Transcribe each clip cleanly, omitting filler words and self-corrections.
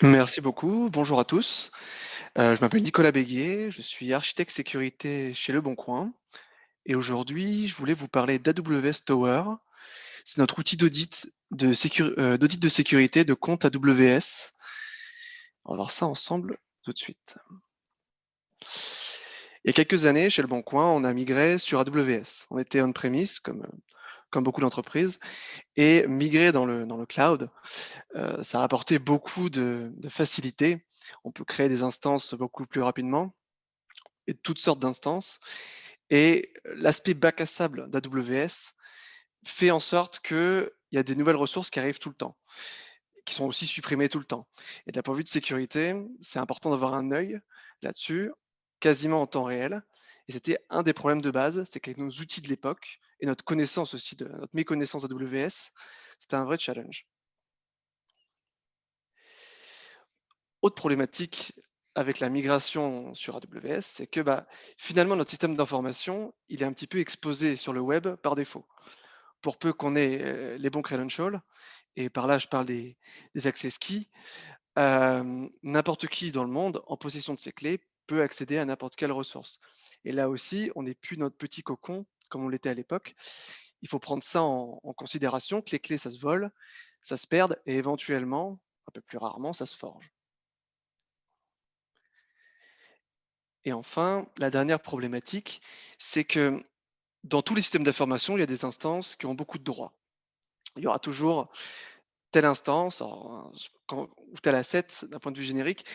Merci beaucoup. Bonjour à tous. Je m'appelle Nicolas Béguier, je suis architecte sécurité chez Leboncoin et aujourd'hui, je voulais vous parler d'AWS Tower. C'est notre outil d'audit de sécurité de compte AWS. On va voir ça ensemble tout de suite. Il y a quelques années, chez Leboncoin, on a migré sur AWS. On était on-premise, comme beaucoup d'entreprises, et migrer dans le cloud, ça a apporté beaucoup de facilité. On peut créer des instances beaucoup plus rapidement et toutes sortes d'instances. Et l'aspect bac à sable d'AWS fait en sorte qu'il y a des nouvelles ressources qui arrivent tout le temps, qui sont aussi supprimées tout le temps. Et d'un point de vue de sécurité, c'est important d'avoir un œil là-dessus, quasiment en temps réel. Et c'était un des problèmes de base, c'est qu'avec nos outils de l'époque et notre connaissance aussi de notre méconnaissance d'AWS, c'était un vrai challenge. Autre problématique avec la migration sur AWS, c'est que finalement notre système d'information, il est un petit peu exposé sur le web par défaut. Pour peu qu'on ait les bons credentials, et par là je parle des access keys, n'importe qui dans le monde en possession de ces clés peut accéder à n'importe quelle ressource. Et là aussi, on n'est plus notre petit cocon comme on l'était à l'époque. Il faut prendre ça en considération, que les clés, ça se vole, ça se perd et éventuellement, un peu plus rarement, ça se forge. Et enfin, la dernière problématique, c'est que dans tous les systèmes d'information, il y a des instances qui ont beaucoup de droits. Il y aura toujours telle instance, ou tel asset d'un point de vue générique,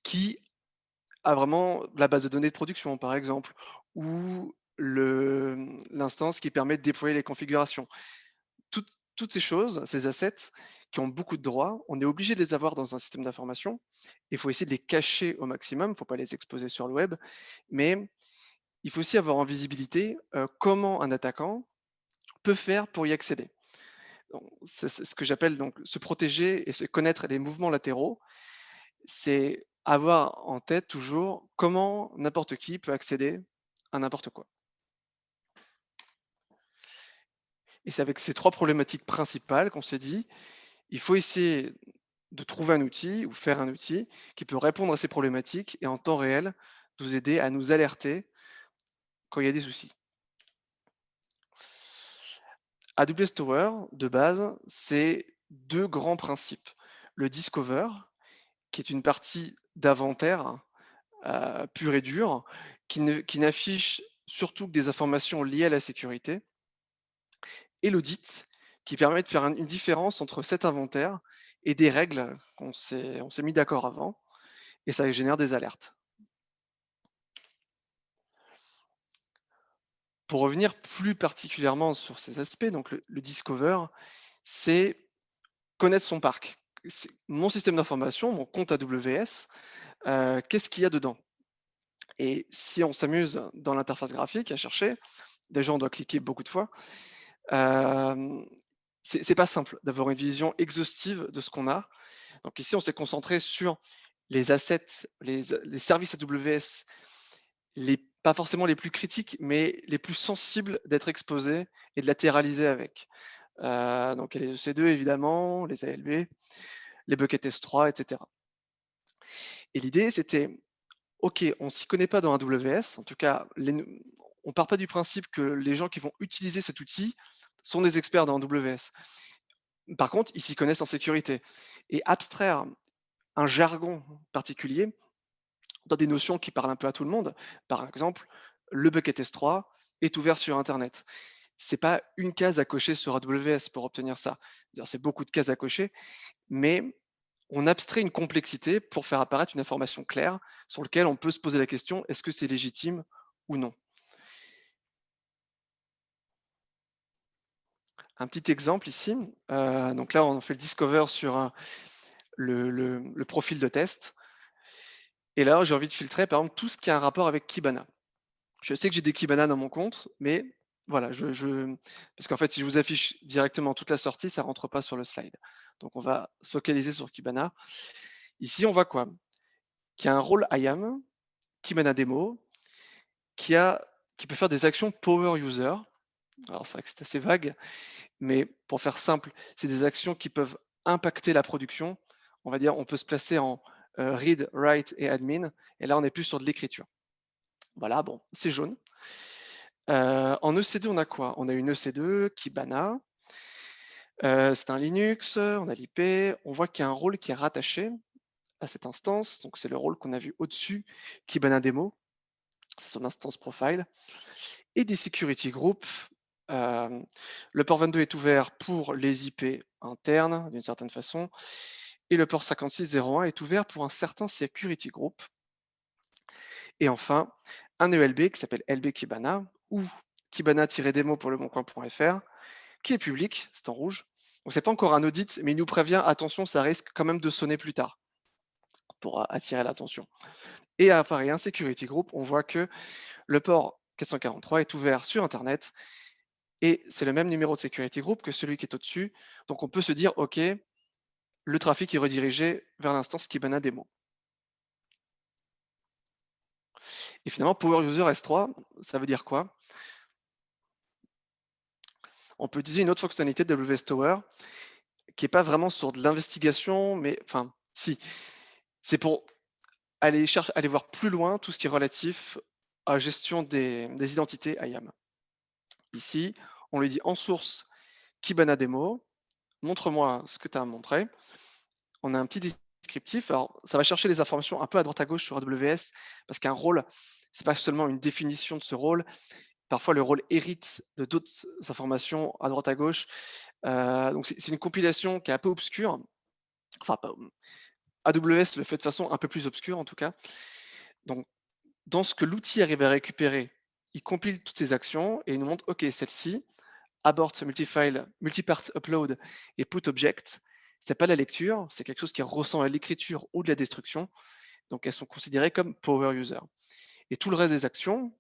qui a vraiment la base de données de production, par exemple, ou l'instance qui permet de déployer les configurations. Toutes ces choses, ces assets qui ont beaucoup de droits, on est obligé de les avoir dans un système d'information. Il faut essayer de les cacher au maximum, il ne faut pas les exposer sur le web, mais il faut aussi avoir en visibilité comment un attaquant peut faire pour y accéder. Donc, c'est ce que j'appelle donc se protéger et se connaître les mouvements latéraux. C'est avoir en tête toujours comment n'importe qui peut accéder à n'importe quoi. Et c'est avec ces trois problématiques principales qu'on s'est dit, il faut essayer de trouver un outil ou faire un outil qui peut répondre à ces problématiques et en temps réel nous aider à nous alerter quand il y a des soucis. AWS Tower, de base, c'est deux grands principes. Le Discover, qui est une partie d'inventaire pure et dure, qui n'affiche surtout que des informations liées à la sécurité, et l'audit, qui permet de faire une différence entre cet inventaire et des règles on s'est mis d'accord avant, et ça génère des alertes. Pour revenir plus particulièrement sur ces aspects, donc le Discover, c'est connaître son parc. C'est mon système d'information, mon compte AWS, qu'est-ce qu'il y a dedans? Et si on s'amuse dans l'interface graphique à chercher, déjà on doit cliquer beaucoup de fois, hem, c'est pas simple d'avoir une vision exhaustive de ce qu'on a. Donc ici, on s'est concentré sur les assets, les services AWS, pas forcément les plus critiques, mais les plus sensibles d'être exposés et de latéraliser avec. Donc il y a les EC2 évidemment, les ALB, les buckets S3, et cetera. Et l'idée, c'était OK, on s'y connaît pas dans AWS, en tout cas, on part pas du principe que les gens qui vont utiliser cet outil sont des experts dans AWS. Par contre, ils s'y connaissent en sécurité et abstraire un jargon particulier dans des notions qui parlent un peu à tout le monde. Par exemple, le bucket S3 est ouvert sur internet. C'est pas une case à cocher sur AWS pour obtenir ça. D'ailleurs, c'est beaucoup de cases à cocher, mais on abstrait une complexité pour faire apparaître une information claire sur laquelle on peut se poser la question: est-ce que c'est légitime ou non? Un petit exemple ici, donc là, on fait le discover sur le profil de test, et là, j'ai envie de filtrer, par exemple, tout ce qui a un rapport avec Kibana. Je sais que j'ai des Kibana dans mon compte, mais voilà, parce qu'en fait, si je vous affiche directement toute la sortie, ça rentre pas sur le slide. Donc on va se focaliser sur Kibana. Ici, on voit quoi? Qu'il y a un rôle IAM, Kibana Demo, qui a qui peut faire des actions power user. Alors c'est vrai que c'est assez vague, mais pour faire simple, c'est des actions qui peuvent impacter la production. on va dire, on peut se placer en read, write et admin. Et là, on est plus sur de l'écriture. Voilà, bon, c'est jaune. En EC2, on a quoi? On a une EC2, Kibana. C'est un Linux, on a l'IP. On voit qu'il y a un rôle qui est rattaché à cette instance. Donc, c'est le rôle qu'on a vu au-dessus, Kibana Demo. C'est son instance profile. Et des security groups. Le port 22 est ouvert pour les IP internes, d'une certaine façon. Et le port 5601 est ouvert pour un certain security group. Et enfin, un ELB qui s'appelle LB Kibana ou Kibana-demo pour leboncoin.fr qui est public, c'est en rouge. Donc c'est pas encore un audit, mais il nous prévient, attention, ça risque quand même de sonner plus tard pour attirer l'attention. Et à pareil, un security group, on voit que le port 443 est ouvert sur Internet et c'est le même numéro de security group que celui qui est au-dessus. Donc on peut se dire, OK, le trafic est redirigé vers l'instance Kibana Demo. Et finalement, Power User S3, ça veut dire quoi? On peut utiliser une autre fonctionnalité de WS Tower qui n'est pas vraiment sur de l'investigation, mais enfin, si, c'est pour aller voir plus loin tout ce qui est relatif à gestion des identités IAM. Ici, on lui dit en source Kibana Demo, montre-moi ce que tu as à montrer. On a un petit descriptif. Alors, ça va chercher les informations un peu à droite à gauche sur AWS, parce qu'un rôle, c'est pas seulement une définition de ce rôle. Parfois, le rôle hérite de d'autres informations à droite à gauche. Donc, c'est une compilation qui est un peu obscure. Enfin, pas, AWS le fait de façon un peu plus obscure, en tout cas. Donc, dans ce que l'outil arrive à récupérer, il compile toutes ces actions et il nous montre, OK, celle-ci, abort multifile, multipart upload et put object, c'est pas la lecture, c'est quelque chose qui ressemble à l'écriture ou de la destruction. Donc elles sont considérées comme power user. Et tout le reste des actions,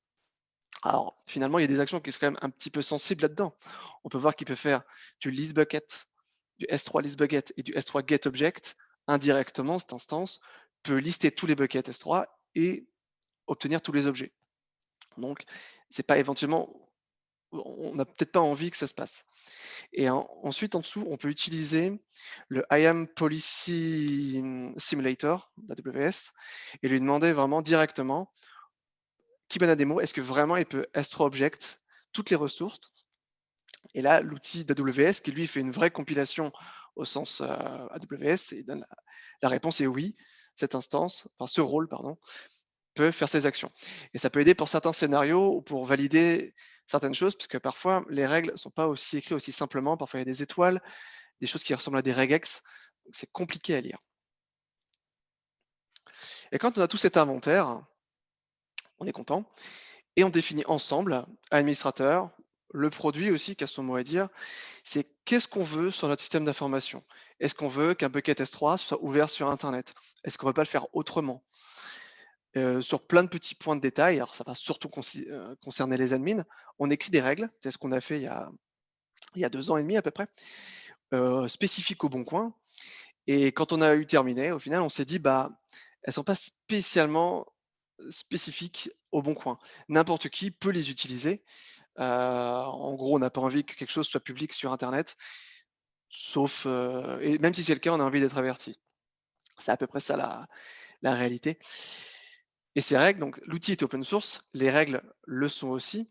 alors finalement, il y a des actions qui sont quand même un petit peu sensibles là-dedans. On peut voir qu'il peut faire du list bucket, du S3 list bucket et du S3 get object indirectement. Cette instance peut lister tous les buckets S3 et obtenir tous les objets. Donc, c'est pas éventuellement, on n'a peut-être pas envie que ça se passe. Et ensuite, en dessous, on peut utiliser le IAM Policy Simulator d'AWS et lui demander vraiment directement, Kibana Demo, est-ce que vraiment il peut S3 Object toutes les ressources? Et là, l'outil d'AWS qui lui fait une vraie compilation au sens AWS et donne la réponse est oui, cette instance, enfin ce rôle, pardon, peut faire ces actions. Et ça peut aider pour certains scénarios ou pour valider certaines choses, puisque parfois les règles ne sont pas aussi écrites aussi simplement. Parfois il y a des étoiles, des choses qui ressemblent à des regex. Donc c'est compliqué à lire. Et quand on a tout cet inventaire, on est content et on définit ensemble, administrateur, le produit aussi qui a son mot à dire, c'est qu'est-ce qu'on veut sur notre système d'information. Est-ce qu'on veut qu'un bucket S3 soit ouvert sur Internet? Est-ce qu'on ne veut pas le faire autrement? Sur plein de petits points de détail, alors ça va surtout concerner les admins, on écrit des règles, c'est ce qu'on a fait il y a 2 ans et demi à peu près, spécifiques au Bon Coin. Et quand on a eu terminé, au final, on s'est dit, bah, elles sont pas spécialement spécifiques au Bon Coin. N'importe qui peut les utiliser. En gros, on n'a pas envie que quelque chose soit public sur internet, sauf, et même si c'est le cas, on a envie d'être averti. C'est à peu près ça la réalité. Et ces règles, donc l'outil est open source, les règles le sont aussi,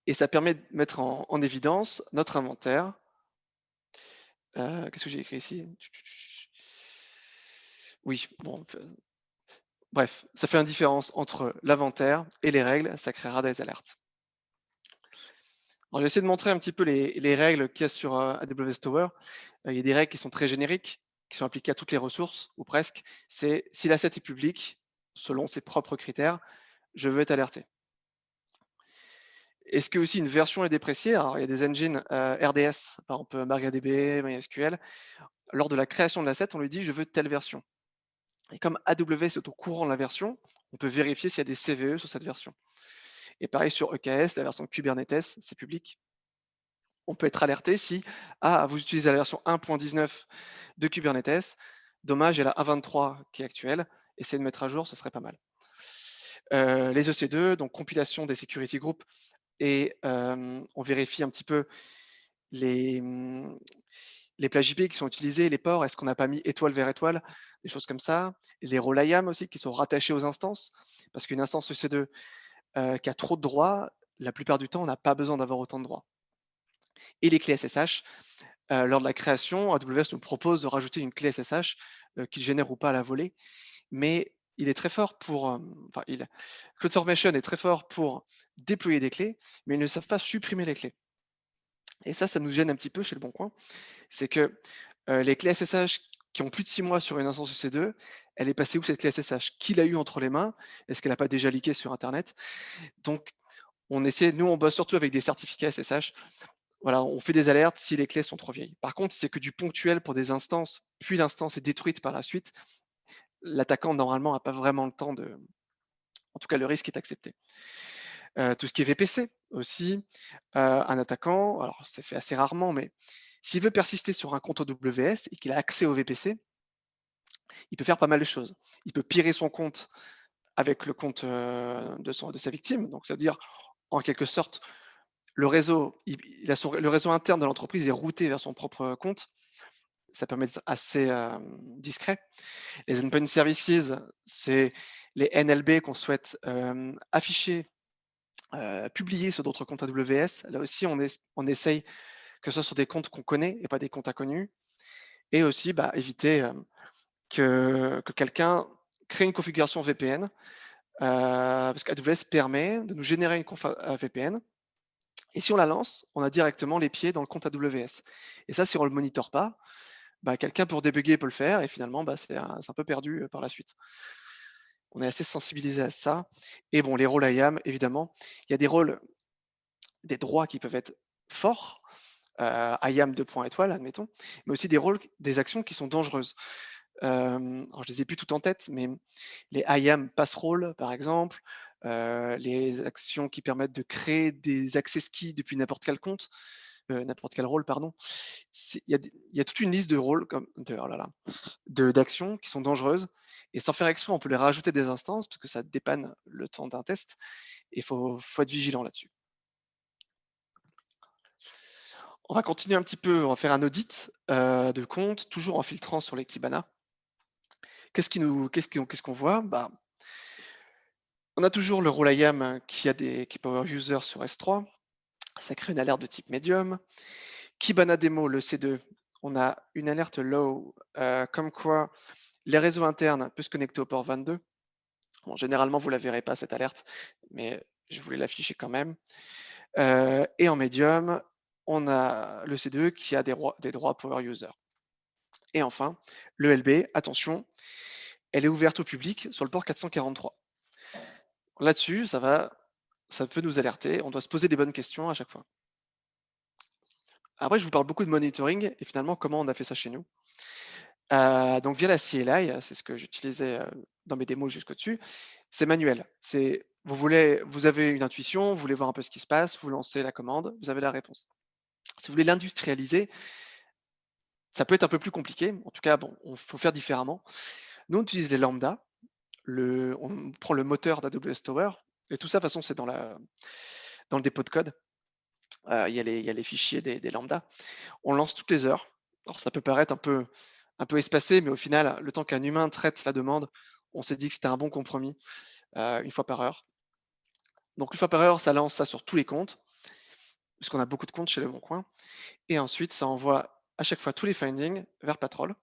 et ça permet de mettre en évidence notre inventaire. Qu'est-ce que j'ai écrit ici? Oui, bon, bref, ça fait une différence entre l'inventaire et les règles, ça créera des alertes. Alors, j'essaie de montrer un petit peu les règles qu'il y a sur AWS Tower. Il y a des règles qui sont très génériques, qui sont appliquées à toutes les ressources, ou presque. C'est si l'asset est public, selon ses propres critères, je veux être alerté. Est-ce que aussi une version est dépréciée? Alors, il y a des engines RDS, par exemple MariaDB, MySQL. Lors de la création de l'asset, on lui dit je veux telle version. Et comme AWS est au courant de la version, on peut vérifier s'il y a des CVE sur cette version. Et pareil sur EKS, la version Kubernetes, c'est public. On peut être alerté si vous utilisez la version 1.19 de Kubernetes, dommage, il y a la 1.23 qui est actuelle, essayez de mettre à jour, ce serait pas mal. Les EC2, donc compilation des security groups, et on vérifie un petit peu les, les plages IP qui sont utilisés, les ports, est-ce qu'on n'a pas mis étoile vers étoile, des choses comme ça. Les rôles IAM aussi qui sont rattachés aux instances, parce qu'une instance EC2 qui a trop de droits, la plupart du temps, on n'a pas besoin d'avoir autant de droits. Et les clés SSH, lors de la création, AWS nous propose de rajouter une clé SSH qu'il génère ou pas à la volée, mais il est très fort pour, enfin, CloudFormation est très fort pour déployer des clés, mais ils ne savent pas supprimer les clés. Et ça nous gêne un petit peu chez Le Bon Coin. C'est que les clés SSH qui ont plus de 6 mois sur une instance EC2, elle est passée où cette clé SSH? Qui l'a eu entre les mains? Est-ce qu'elle n'a pas déjà leaké sur internet? Donc nous on bosse surtout avec des certificats SSH. Voilà, on fait des alertes si les clés sont trop vieilles. Par contre, si c'est que du ponctuel pour des instances, puis l'instance est détruite par la suite, l'attaquant normalement n'a pas vraiment le temps de, en tout cas le risque est accepté. Tout ce qui est VPC aussi, un attaquant, alors c'est fait assez rarement, mais s'il veut persister sur un compte AWS et qu'il a accès au VPC, il peut faire pas mal de choses. Il peut pirer son compte avec le compte de sa victime, donc c'est-à-dire en quelque sorte le réseau, le réseau interne de l'entreprise est routé vers son propre compte. Ça permet d'être assez discret. Les endpoint services, c'est les NLB qu'on souhaite afficher, publier sur d'autres comptes AWS. Là aussi, on essaye que ce soit sur des comptes qu'on connaît et pas des comptes inconnus. Et aussi, bah, éviter que quelqu'un crée une configuration VPN, parce qu'AWS permet de nous générer une conf VPN. Et si on la lance, on a directement les pieds dans le compte AWS. Et ça, si on ne le monitore pas, bah, quelqu'un pour débugger peut le faire et finalement, bah, c'est un peu perdu par la suite. On est assez sensibilisé à ça. Et bon, les rôles IAM, évidemment, il y a des rôles, des droits qui peuvent être forts, IAM 2 points étoiles, admettons, mais aussi des rôles, des actions qui sont dangereuses. Alors je les ai plus toutes en tête, mais les IAM pass role, par exemple, les actions qui permettent de créer des access keys depuis n'importe quel compte, n'importe quel rôle, pardon. Il y a toute une liste de rôles oh là là, d'actions qui sont dangereuses et sans faire exprès, on peut les rajouter des instances parce que ça dépanne le temps d'un test et faut être vigilant là-dessus. On va continuer un petit peu, on va faire un audit, de compte, toujours en filtrant sur les Kibana. Qu'est-ce qu'on voit? Bah, on a toujours le rôle IAM qui est power user sur S3. Ça crée une alerte de type medium. Kibana Demo, le C2, on a une alerte low, comme quoi les réseaux internes peuvent se connecter au port 22. Bon, généralement, vous ne la verrez pas cette alerte, mais je voulais l'afficher quand même. Et en medium, on a le C2 qui a des droits power user. Et enfin, le LB, attention, elle est ouverte au public sur le port 443. Là-dessus, ça peut nous alerter. On doit se poser des bonnes questions à chaque fois. Après, je vous parle beaucoup de monitoring et finalement, comment on a fait ça chez nous. Donc via la CLI, c'est ce que j'utilisais dans mes démos jusqu'au-dessus, c'est manuel. Vous avez une intuition, vous voulez voir un peu ce qui se passe, vous lancez la commande, vous avez la réponse. Si vous voulez l'industrialiser, ça peut être un peu plus compliqué. En tout cas, bon, il faut faire différemment. Nous, on utilise les lambda. On prend le moteur d'AWS Tower. Et tout ça, de toute façon, c'est dans le dépôt de code. Il y a les fichiers des lambda. On lance toutes les heures. Alors, ça peut paraître un peu espacé, mais au final, le temps qu'un humain traite la demande, on s'est dit que c'était un bon compromis, une fois par heure. Donc, une fois par heure, ça lance ça sur tous les comptes, puisqu'on a beaucoup de comptes chez Le Bon Coin. Et ensuite, ça envoie à chaque fois tous les findings vers Patrol.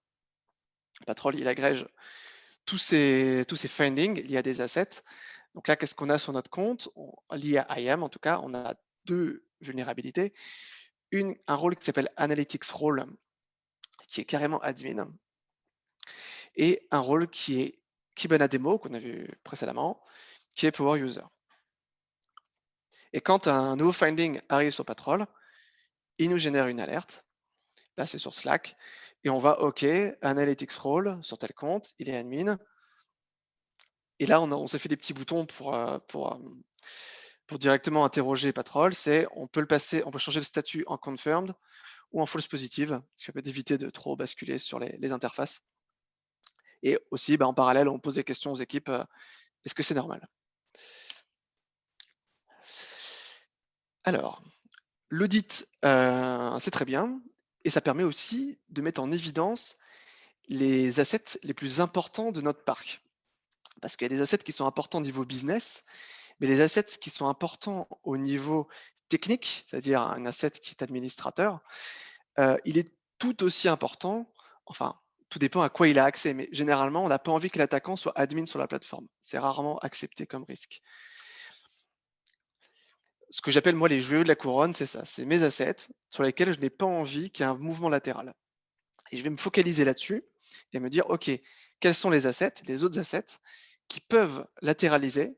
Patrol, il agrège tous ces findings liés à des assets. Donc là, qu'est-ce qu'on a sur notre compte? Lié à IAM, en tout cas, on a deux vulnérabilités. Un rôle qui s'appelle Analytics Role, qui est carrément admin, et un rôle qui est Kibana Demo, qu'on a vu précédemment, qui est Power User. Et quand un nouveau finding arrive sur Patrol, il nous génère une alerte. Là, c'est sur Slack. Et on va OK, Analytics Role sur tel compte, il est admin. Et là, on s'est fait des petits boutons pour directement interroger Patrol. On peut changer le statut en confirmed ou en false positive, ce qui permet d'éviter de trop basculer sur les interfaces. Et aussi, bah, en parallèle, on pose des questions aux équipes. Est-ce que c'est normal? Alors, l'audit, c'est très bien. et ça permet aussi de mettre en évidence les assets les plus importants de notre parc. Parce qu'il y a des assets qui sont importants au niveau business, mais les assets qui sont importants au niveau technique, c'est-à-dire un asset qui est administrateur, il est tout aussi important, enfin, tout dépend à quoi il a accès, mais généralement, on n'a pas envie que l'attaquant soit admin sur la plateforme. C'est rarement accepté comme risque. Ce que j'appelle moi les joyaux de la couronne, c'est ça, c'est mes assets sur lesquels je n'ai pas envie qu'il y ait un mouvement latéral. Et je vais me focaliser là-dessus et me dire, OK, quels sont les assets, les autres assets qui peuvent latéraliser,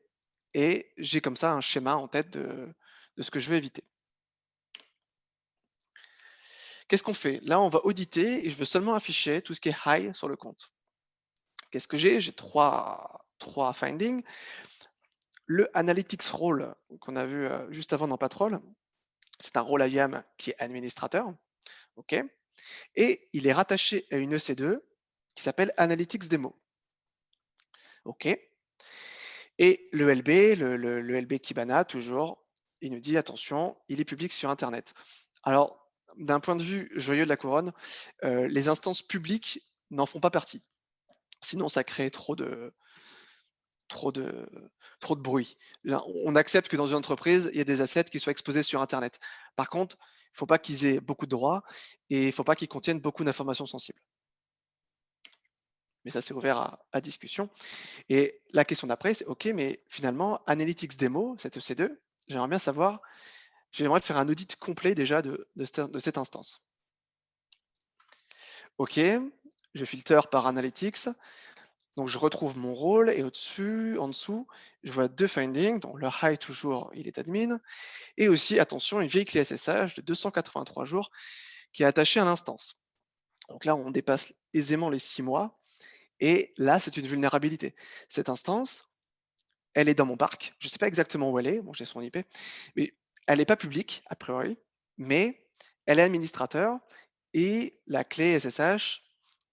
et j'ai comme ça un schéma en tête de ce que je veux éviter. Qu'est-ce qu'on fait? Là, on va auditer et je veux seulement afficher tout ce qui est high sur le compte. Qu'est-ce que j'ai? J'ai trois findings. Le analytics role qu'on a vu juste avant dans Patrol, c'est un rôle IAM qui est administrateur. OK. Et il est rattaché à une EC2 qui s'appelle Analytics Demo. OK. Et le LB, le LB Kibana, toujours, il nous dit attention, il est public sur Internet. Alors, d'un point de vue joyeux de la couronne, les instances publiques n'en font pas partie. Sinon, ça crée trop de, trop de bruit. Là, on accepte que dans une entreprise, il y ait des assets qui soient exposés sur Internet. Par contre, il ne faut pas qu'ils aient beaucoup de droits et il ne faut pas qu'ils contiennent beaucoup d'informations sensibles. Mais ça, c'est ouvert à discussion. Et la question d'après, c'est OK, mais finalement, Analytics Demo, cette EC2, j'aimerais bien savoir, j'aimerais faire un audit complet déjà de cette instance. OK, je filtre par Analytics, donc je retrouve mon rôle et au-dessus, en dessous, je vois deux findings, donc le high toujours, il est admin, et aussi, attention, une vieille clé SSH de 283 jours qui est attachée à l'instance. Donc là, on dépasse aisément les 6 mois, et là, c'est une vulnérabilité. Cette instance, elle est dans mon parc. Je ne sais pas exactement où elle est. Bon, j'ai son IP, mais elle n'est pas publique, a priori, mais elle est administrateur et la clé SSH,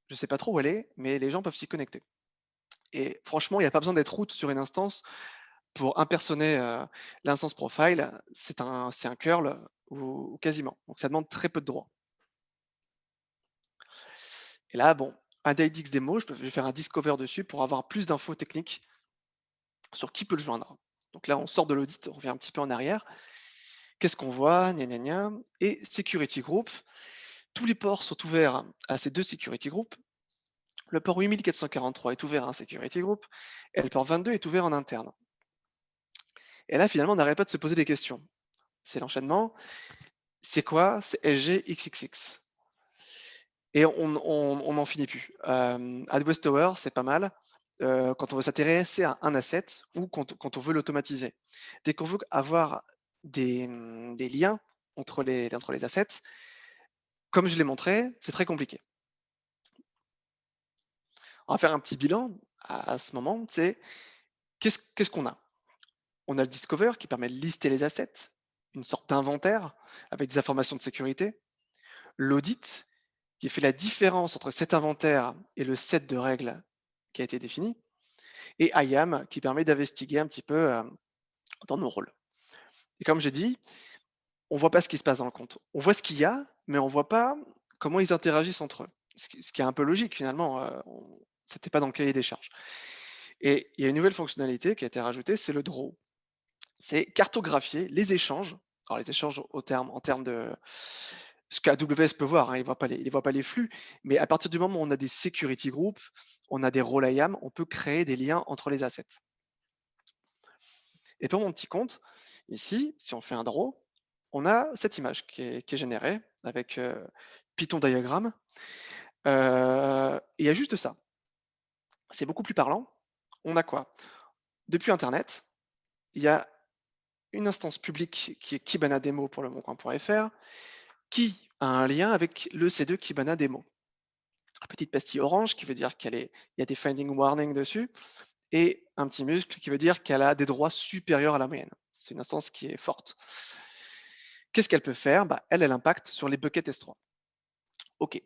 je ne sais pas trop où elle est, mais les gens peuvent s'y connecter. Et franchement, il n'y a pas besoin d'être root sur une instance pour impersoner l'instance profile. C'est un curl ou quasiment. Donc ça demande très peu de droits. Et là, bon, un DIDX démo, je vais faire un discover dessus pour avoir plus d'infos techniques sur qui peut le joindre. Donc là, on sort de l'audit, on revient un petit peu en arrière. Qu'est-ce qu'on voit? Gna, gna, gna. Et security group. Tous les ports sont ouverts à ces deux security groups. Le port 8443 est ouvert à un security group et le port 22 est ouvert en interne. Et là, finalement, on n'arrête pas de se poser des questions. C'est l'enchaînement. C'est quoi? C'est SG XXX. Et on n'en finit plus. AdWest Tower, c'est pas mal quand on veut s'intéresser à un asset ou quand on veut l'automatiser. Dès qu'on veut avoir des liens entre les assets, comme je l'ai montré, c'est très compliqué. On va faire un petit bilan à ce moment, c'est qu'est-ce qu'on a? On a le Discover qui permet de lister les assets, une sorte d'inventaire avec des informations de sécurité. L'audit qui fait la différence entre cet inventaire et le set de règles qui a été défini. Et IAM qui permet d'investiguer un petit peu dans nos rôles. Et comme j'ai dit, on voit pas ce qui se passe dans le compte. On voit ce qu'il y a, mais on voit pas comment ils interagissent entre eux. Ce qui est un peu logique finalement. C'était pas dans le cahier des charges. Et il y a une nouvelle fonctionnalité qui a été rajoutée, c'est le draw. C'est cartographier les échanges. Alors les échanges en termes de ce qu'AWS peut voir, hein, il voit pas les flux, mais à partir du moment où on a des security groups, on a des rôles IAM, on peut créer des liens entre les assets. Et pour mon petit compte, ici, si on fait un draw, on a cette image qui est générée avec Python diagramme. Et il y a juste ça. C'est beaucoup plus parlant. On a quoi? Depuis Internet, il y a une instance publique qui est Kibana Demo pour le moncoin.fr qui a un lien avec le C2 Kibana Demo. Une petite pastille orange qui veut dire il y a des finding warning dessus et un petit muscle qui veut dire qu'elle a des droits supérieurs à la moyenne. C'est une instance qui est forte. Qu'est-ce qu'elle peut faire? Bah, elle impacte sur les buckets S3. OK.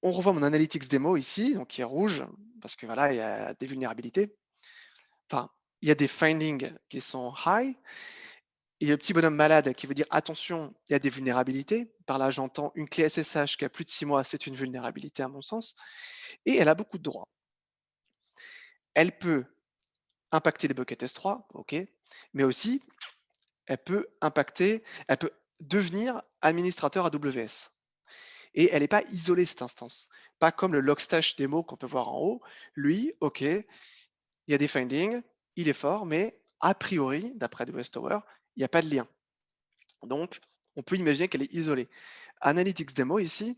On revoit mon analytics démo ici, donc qui est rouge, parce que voilà, il y a des vulnérabilités. Enfin, il y a des findings qui sont high, Et le petit bonhomme malade qui veut dire attention, il y a des vulnérabilités. Par là, j'entends une clé SSH qui a plus de 6 mois, c'est une vulnérabilité à mon sens. Et elle a beaucoup de droits. Elle peut impacter les buckets S3, ok, mais aussi elle peut devenir administrateur AWS. Et elle n'est pas isolée cette instance. Pas comme le Logstash démo qu'on peut voir en haut. Lui, ok, il y a des findings, il est fort, mais a priori, d'après AWS Tower, il n'y a pas de lien. Donc, on peut imaginer qu'elle est isolée. Analytics Demo, ici,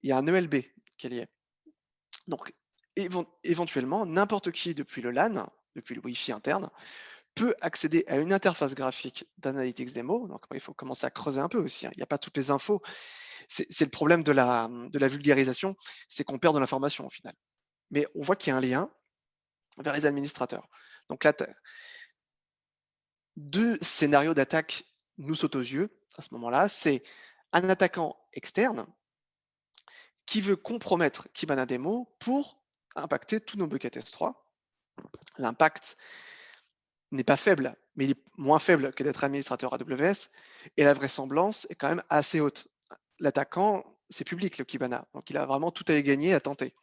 il y a un ELB qui est lié. Donc, éventuellement, n'importe qui depuis le LAN, depuis le Wi-Fi interne, peut accéder à une interface graphique d'Analytics Demo. Donc, il faut commencer à creuser un peu aussi, hein. Il n'y a pas toutes les infos. C'est le problème de la vulgarisation, c'est qu'on perd de l'information au final. Mais on voit qu'il y a un lien vers les administrateurs. Donc là, deux scénarios d'attaque nous sautent aux yeux à ce moment-là. C'est un attaquant externe qui veut compromettre Kibana Demo pour impacter tous nos buckets S3. L'impact n'est pas faible, mais il est moins faible que d'être administrateur AWS, et la vraisemblance est quand même assez haute. L'attaquant, c'est public, le Kibana, donc il a vraiment tout à y gagner à tenter.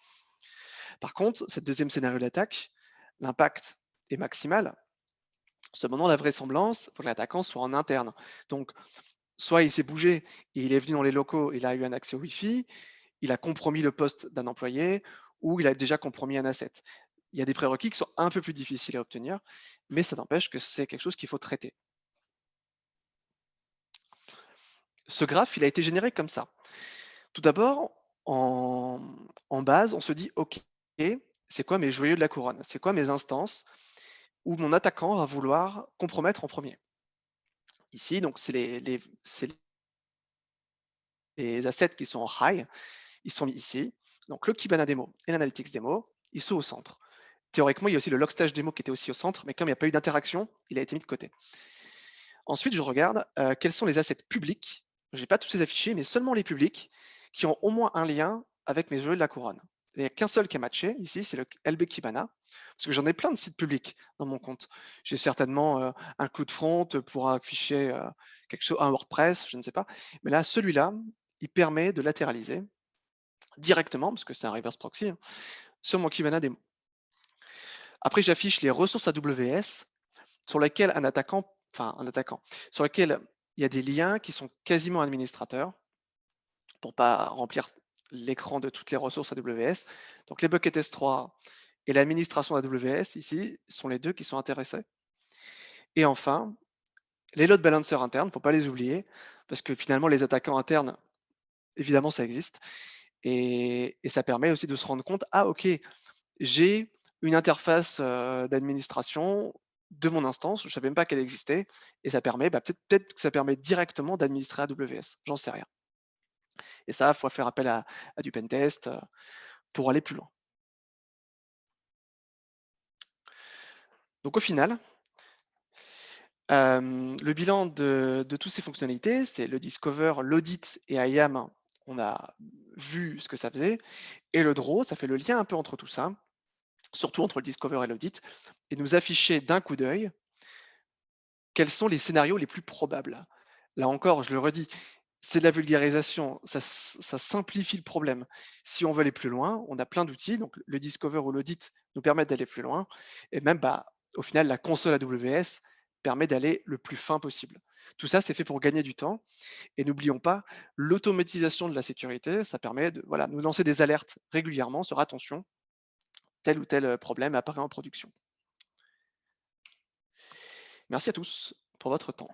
Par contre, cette deuxième scénario d'attaque, l'impact est maximal. Cependant, la vraisemblance, pour que l'attaquant soit en interne. Donc, soit il s'est bougé et il est venu dans les locaux, il a eu un accès au Wi-Fi, il a compromis le poste d'un employé ou il a déjà compromis un asset. Il y a des prérequis qui sont un peu plus difficiles à obtenir, mais ça n'empêche que c'est quelque chose qu'il faut traiter. Ce graphe, il a été généré comme ça. Tout d'abord, en base, on se dit, OK, c'est quoi mes joyaux de la couronne? C'est quoi mes instances où mon attaquant va vouloir compromettre en premier? Ici, donc, c'est les assets qui sont en high, ils sont mis ici. Donc, le Kibana Demo et l'Analytics Demo, ils sont au centre. Théoriquement, il y a aussi le Logstash Demo qui était aussi au centre, mais comme il n'y a pas eu d'interaction, il a été mis de côté. Ensuite, je regarde quels sont les assets publics. Je n'ai pas tous ces affichés, mais seulement les publics qui ont au moins un lien avec mes jeux de la couronne. Il n'y a qu'un seul qui a matché ici, c'est le LB Kibana, parce que j'en ai plein de sites publics dans mon compte. J'ai certainement un CloudFront pour afficher quelque chose, un WordPress, je ne sais pas. Mais là, celui-là, il permet de latéraliser directement, parce que c'est un reverse proxy, hein, sur mon Kibana démo. Après, j'affiche les ressources AWS sur lesquelles sur lesquelles il y a des liens qui sont quasiment administrateurs pour pas remplir l'écran de toutes les ressources AWS. Donc les buckets S3 et l'administration AWS ici sont les deux qui sont intéressés. Et enfin, les load balancers internes, faut pas les oublier, parce que finalement les attaquants internes, évidemment ça existe, et ça permet aussi de se rendre compte, ah ok, j'ai une interface d'administration de mon instance, je ne savais même pas qu'elle existait, et ça permet, peut-être que ça permet directement d'administrer AWS, j'en sais rien. Et ça, il faut faire appel à du pentest pour aller plus loin. Donc au final, le bilan de toutes ces fonctionnalités, c'est le Discover, l'audit et IAM, on a vu ce que ça faisait, et le Draw, ça fait le lien un peu entre tout ça, surtout entre le Discover et l'audit, et nous afficher d'un coup d'œil quels sont les scénarios les plus probables. Là encore, je le redis, c'est de la vulgarisation, ça simplifie le problème. Si on veut aller plus loin, on a plein d'outils, donc le Discover ou l'audit nous permettent d'aller plus loin, et même au final, la console AWS permet d'aller le plus fin possible. Tout ça, c'est fait pour gagner du temps, et n'oublions pas, l'automatisation de la sécurité, ça permet de nous lancer des alertes régulièrement sur attention, tel ou tel problème apparaît en production. Merci à tous pour votre temps.